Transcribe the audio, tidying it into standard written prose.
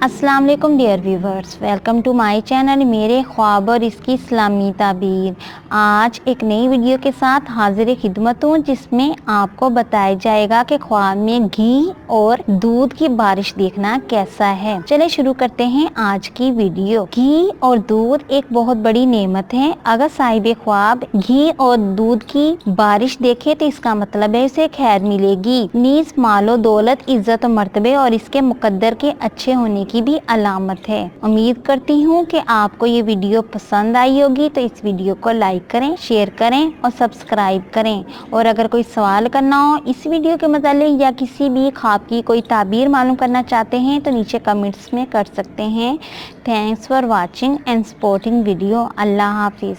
अस्सलाम वालेकुम dear viewers, welcome to my channel मेरे ख्वाब और इसकी इस्लामी ताबीर। आज एक नई वीडियो के साथ हाजिर खिदमत हूँ, जिसमें आपको बताया जाएगा कि ख्वाब में घी और दूध की बारिश देखना कैसा है। चले शुरू करते हैं आज की वीडियो। घी और दूध एक बहुत बड़ी नेमत है। अगर साहिब ख्वाब घी और दूध की बारिश देखे तो इसका मतलब है उसे खैर मिलेगी, नीज मालो दौलत, इज्जत और मर्तबे और इसके मुकद्दर के अच्छे होने की भी अलामत है। उम्मीद करती हूँ कि आपको ये वीडियो पसंद आई होगी, तो इस वीडियो को लाइक करें, शेयर करें और सब्सक्राइब करें। और अगर कोई सवाल करना हो इस वीडियो के मतलब या किसी भी ख्वाब की कोई ताबीर मालूम करना चाहते हैं तो नीचे कमेंट्स में कर सकते हैं। Thanks for watching and supporting video. अल्लाह हाफिज़।